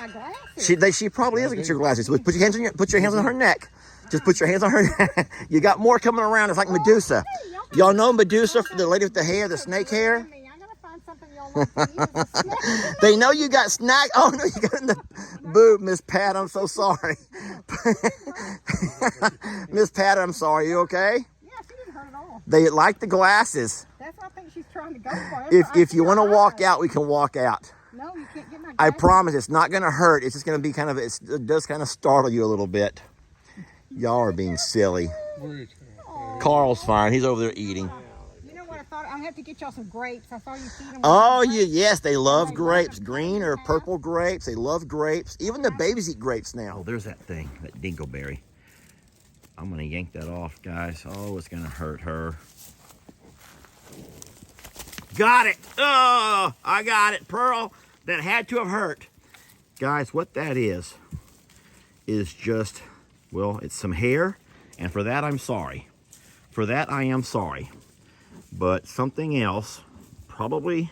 my glasses. She probably is looking at your glasses. Put your hands on her neck. Just put your hands on her. You got more coming around. It's like Medusa. Y'all know Medusa, the lady with the hair, the snake hair? I'm gonna find something y'all like to eat. It's a snack. They know you got snack. Oh no, you got in the boob, Miss Pat. I'm so sorry. Miss Pat, I'm sorry. You okay? Yeah, she didn't hurt at all. They like the glasses. That's what I think she's trying to go for. If you want to walk out, we can walk out. No, you can't get my glasses. I promise it's not going to hurt. It's just going to be it does kind of startle you a little bit. Y'all are being silly. Carl's fine. He's over there eating. You know what I thought? I'm gonna have to get y'all some grapes. I saw you feed them. Oh, yes, they love grapes. Green or purple grapes. They love grapes. Even the babies eat grapes now. Oh, there's that thing, that Dingleberry. I'm going to yank that off, guys. Oh, it's going to hurt her. Got it. Oh, I got it. Pearl, that had to have hurt. Guys, what that is just, well, it's some hair. And for that, I'm sorry. For that, I am sorry. But something else, probably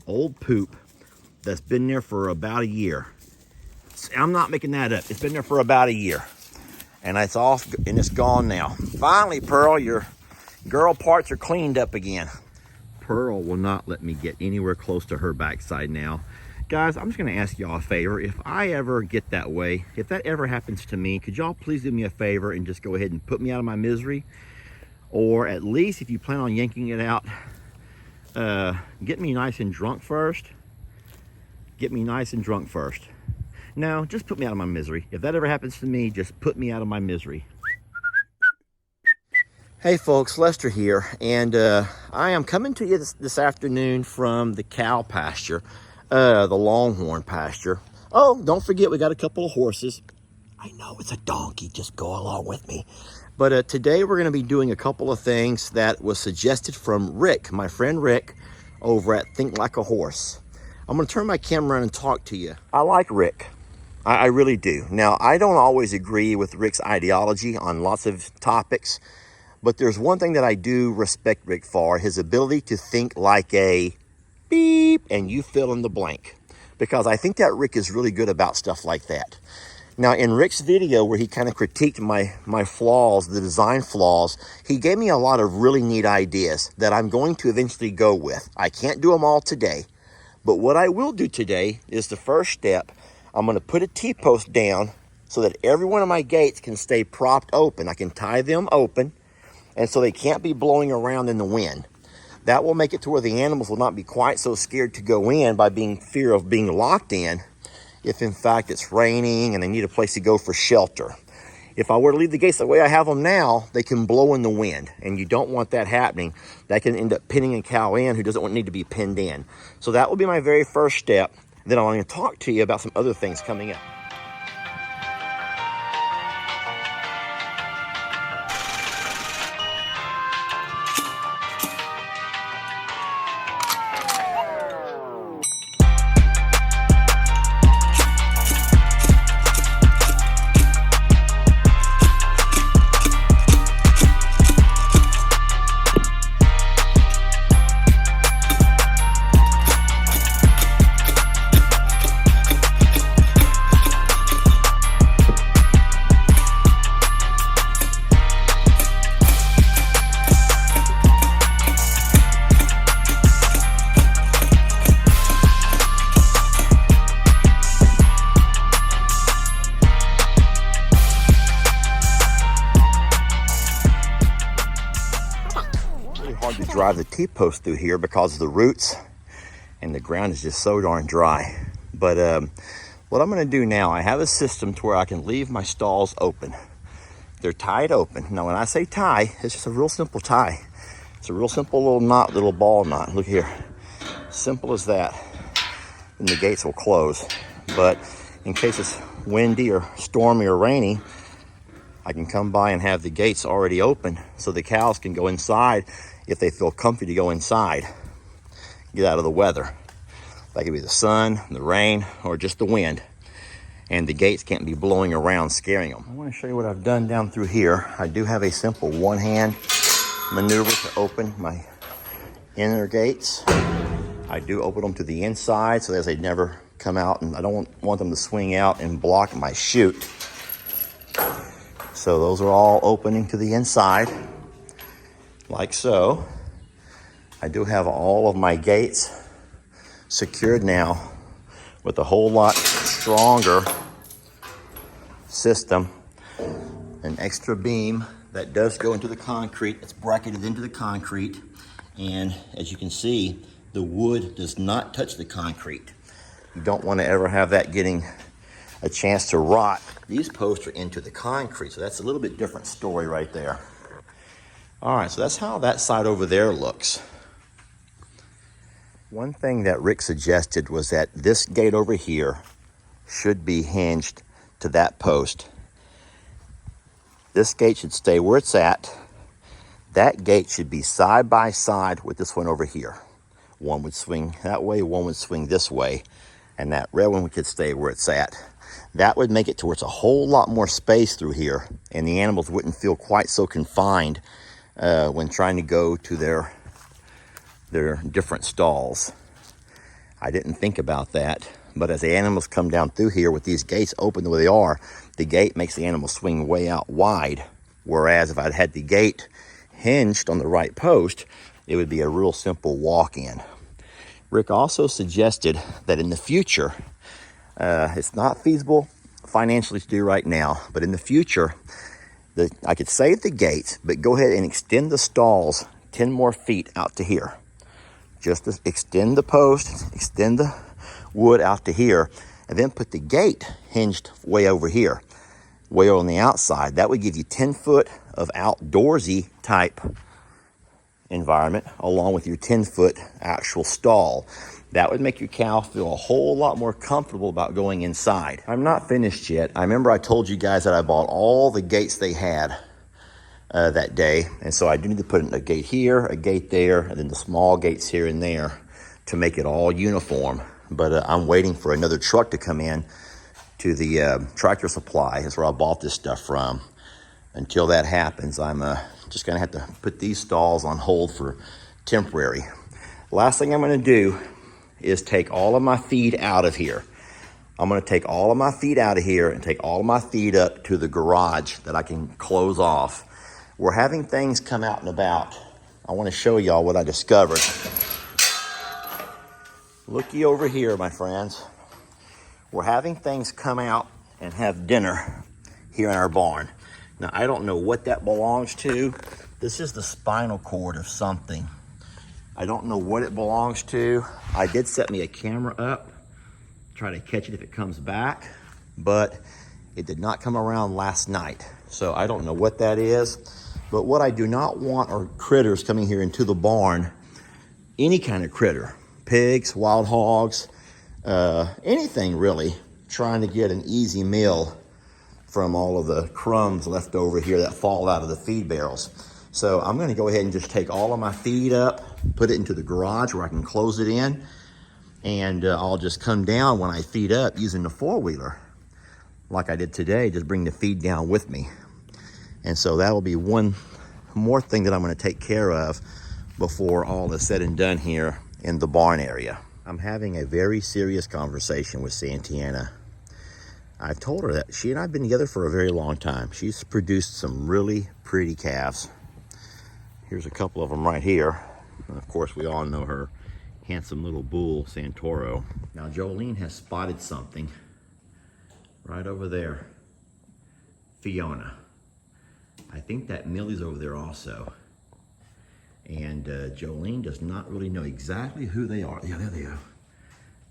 old poop, that's been there for about a year. I'm not making that up. It's been there for about a year. And it's off and it's gone now. Finally, Pearl, your girl parts are cleaned up again. Pearl will not let me get anywhere close to her backside now. Guys, I'm just going to ask y'all a favor. If I ever get that way, if that ever happens to me, could y'all please do me a favor and just go ahead and put me out of my misery? Or at least if you plan on yanking it out, get me nice and drunk first. Get me nice and drunk first. No, just put me out of my misery. If that ever happens to me, just put me out of my misery. Hey folks, Lester here, and I am coming to you this afternoon from the cow pasture, the Longhorn pasture. Oh, don't forget we got a couple of horses. I know it's a donkey, just go along with me. But today we're going to be doing a couple of things that was suggested from Rick, my friend Rick, over at Think Like a Horse. I'm going to turn my camera around and talk to you. I like Rick. I really do. Now, I don't always agree with Rick's ideology on lots of topics, but there's one thing that I do respect Rick for, his ability to think like a beep and you fill in the blank. Because I think that Rick is really good about stuff like that. Now, in Rick's video where he kind of critiqued my flaws, the design flaws, he gave me a lot of really neat ideas that I'm going to eventually go with. I can't do them all today, but what I will do today is the first step. I'm going to put a T-post down so that every one of my gates can stay propped open. I can tie them open, and so they can't be blowing around in the wind. That will make it to where the animals will not be quite so scared to go in by fear of being locked in if in fact it's raining and they need a place to go for shelter. If I were to leave the gates the way I have them now, they can blow in the wind, and you don't want that happening. That can end up pinning a cow in who doesn't need to be pinned in. So that will be my very first step. Then I'm going to talk to you about some other things coming up. Drive the T-post through here because of the roots, and the ground is just so darn dry. But what I'm going to do now, I have a system to where I can leave my stalls open. They're tied open. Now when I say tie, it's just a real simple tie. It's a real simple little knot, little ball knot. Look here, simple as that. And the gates will close. But in case it's windy or stormy or rainy, I can come by and have the gates already open so the cows can go inside if they feel comfy to go inside, get out of the weather. That could be the sun, the rain, or just the wind. And the gates can't be blowing around, scaring them. I want to show you what I've done down through here. I do have a simple one-hand maneuver to open my inner gates. I do open them to the inside so that they never come out, and I don't want them to swing out and block my chute. So those are all opening to the inside, like so. I do have all of my gates secured now with a whole lot stronger system, an extra beam that does go into the concrete. It's bracketed into the concrete, and as you can see, the wood does not touch the concrete. You don't want to ever have that getting a chance to rot. These posts are into the concrete, so that's a little bit different story right there. All right, so that's how that side over there looks. One thing that Rick suggested was that this gate over here should be hinged to that post. This gate should stay where it's at. That gate should be side by side with this one over here. One would swing that way, one would swing this way, and that red one could stay where it's at. That would make it to where it's a whole lot more space through here, and the animals wouldn't feel quite so confined when trying to go to their different stalls. I didn't think about that, but as the animals come down through here with these gates open the way they are, the gate makes the animal swing way out wide, whereas if I'd had the gate hinged on the right post, it would be a real simple walk-in. Rick also suggested that in the future, it's not feasible financially to do right now, but in the future, I could save the gates, but go ahead and extend the stalls 10 more feet out to here. Just to extend the post, extend the wood out to here, and then put the gate hinged way over here, way on the outside. That would give you 10 foot of outdoorsy type environment, along with your 10-foot actual stall. That would make your cow feel a whole lot more comfortable about going inside. I'm not finished yet. I remember I told you guys that I bought all the gates they had that day, and so I do need to put in a gate here, a gate there, and then the small gates here and there to make it all uniform. But I'm waiting for another truck to come in to the Tractor Supply. That's where I bought this stuff from. Until that happens, I'm just gonna have to put these stalls on hold for temporary. Last thing I'm gonna do is take all of my feed out of here. I'm gonna take all of my feed out of here and take all of my feed up to the garage that I can close off. We're having things come out and about. I wanna show y'all what I discovered. Looky over here, my friends. We're having things come out and have dinner here in our barn. Now, I don't know what that belongs to. This is the spinal cord of something. I don't know what it belongs to. I did set me a camera up, try to catch it if it comes back, but it did not come around last night. So I don't know what that is. But what I do not want are critters coming here into the barn, any kind of critter, pigs, wild hogs, anything really, trying to get an easy meal from all of the crumbs left over here that fall out of the feed barrels. So I'm gonna go ahead and just take all of my feed up, put it into the garage where I can close it in, and I'll just come down when I feed up using the four-wheeler, like I did today, just bring the feed down with me. And so that'll be one more thing that I'm gonna take care of before all is said and done here in the barn area. I'm having a very serious conversation with Santiana. I've told her that she and I have been together for a very long time. She's produced some really pretty calves. Here's a couple of them right here. And of course, we all know her handsome little bull, Santoro. Now, Jolene has spotted something right over there. Fiona. I think that Millie's over there also. And Jolene does not really know exactly who they are. Yeah, there they go.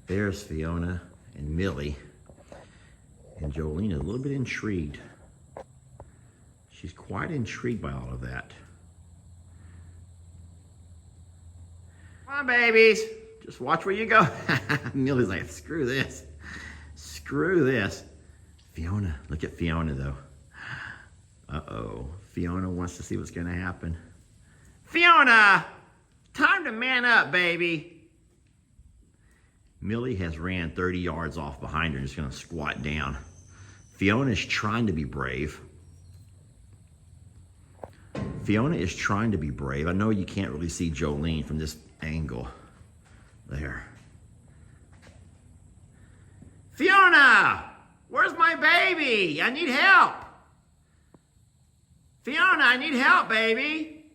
There's Fiona and Millie. And Jolene is a little bit intrigued. She's quite intrigued by all of that. Come on, babies. Just watch where you go. Millie's like, screw this. Screw this. Fiona, look at Fiona though. Uh-oh. Fiona wants to see what's gonna happen. Fiona! Time to man up, baby. Millie has ran 30 yards off behind her and is gonna squat down. Fiona is trying to be brave. Fiona is trying to be brave. I know you can't really see Jolene from this angle. There. Fiona, where's my baby? I need help. Fiona, I need help, baby.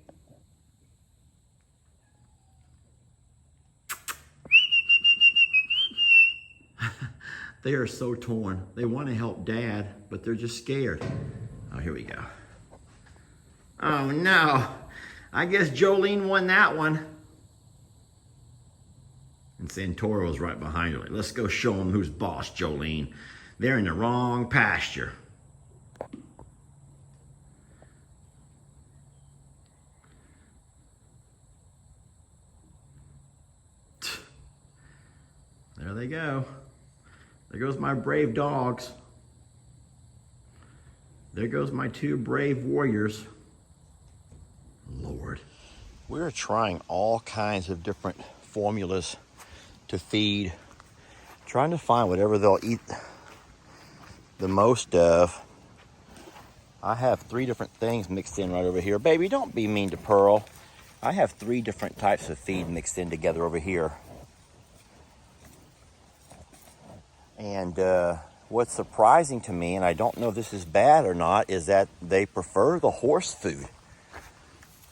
They are so torn. They want to help Dad, but they're just scared. Oh, here we go. Oh, no. I guess Jolene won that one. And Santoro's right behind her. Let's go show them who's boss, Jolene. They're in the wrong pasture. There they go. There goes my brave dogs. There goes my two brave warriors. Lord. We're trying all kinds of different formulas to feed, trying to find whatever they'll eat the most of. I have 3 different things mixed in right over here. Baby, don't be mean to Pearl. I have 3 different types of feed mixed in together over here. And what's surprising to me, and I don't know if this is bad or not, is that they prefer the horse food.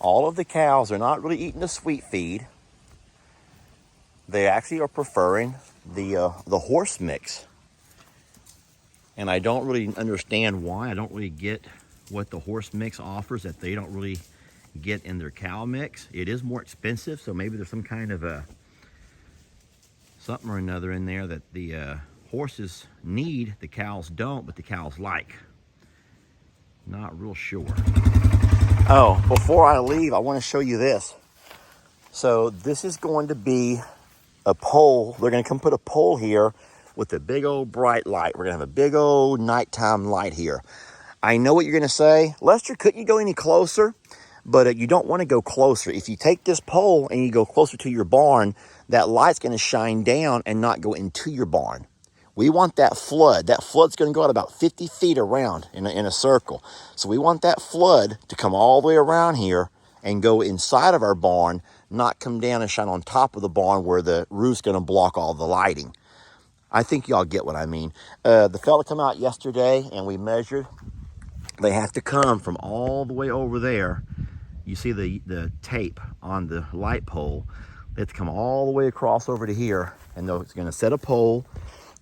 All of the cows are not really eating the sweet feed. They actually are preferring the horse mix. And I don't really understand why. I don't really get what the horse mix offers that they don't really get in their cow mix. It is more expensive, so maybe there's some kind of a something or another in there that the horses need, the cows don't, but the cows like. Not real sure. Oh, before I leave, I want to show you this. So this is going to be a pole. They're going to come put a pole here with a big old bright light. We're going to have a big old nighttime light here. I know what you're going to say. Lester, couldn't you go any closer? But you don't want to go closer. If you take this pole and you go closer to your barn, that light's going to shine down and not go into your barn. We want that flood. That flood's going to go out about 50 feet around in a circle. So we want that flood to come all the way around here and go inside of our barn, not come down and shine on top of the barn where the roof's going to block all the lighting. I think y'all get what I mean. The fella come out yesterday and we measured. They have to come from all the way over there. You see the tape on the light pole. They have to come all the way across over to here, and they're going to set a pole.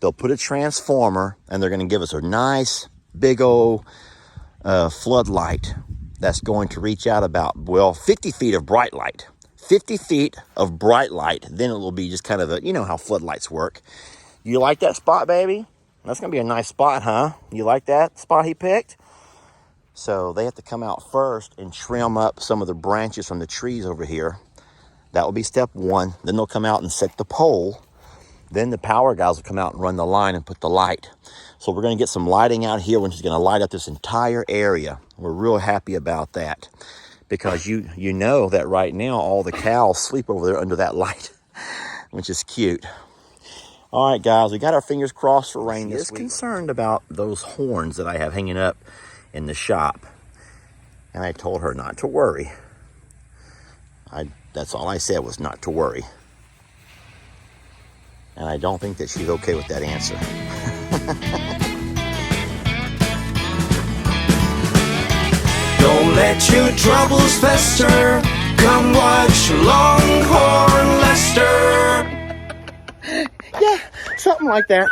They'll put a transformer, and they're going to give us a nice big old floodlight that's going to reach out about, well, 50 feet of bright light. 50 feet of bright light. Then it will be just kind of a, you know how floodlights work. You like that spot, baby? That's going to be a nice spot, huh? You like that spot he picked? So they have to come out first and trim up some of the branches from the trees over here. That will be step 1. Then they'll come out and set the pole. Then the power guys will come out and run the line and put the light. So we're going to get some lighting out here, which is going to light up this entire area. We're real happy about that because you know that right now all the cows sleep over there under that light, which is cute. All right, guys, we got our fingers crossed for rain this week. Concerned about those horns that I have hanging up in the shop, and I told her not to worry. That's all I said was not to worry. And I don't think that she's okay with that answer. Don't let your troubles fester. Come watch Longhorn Lester. Yeah, something like that.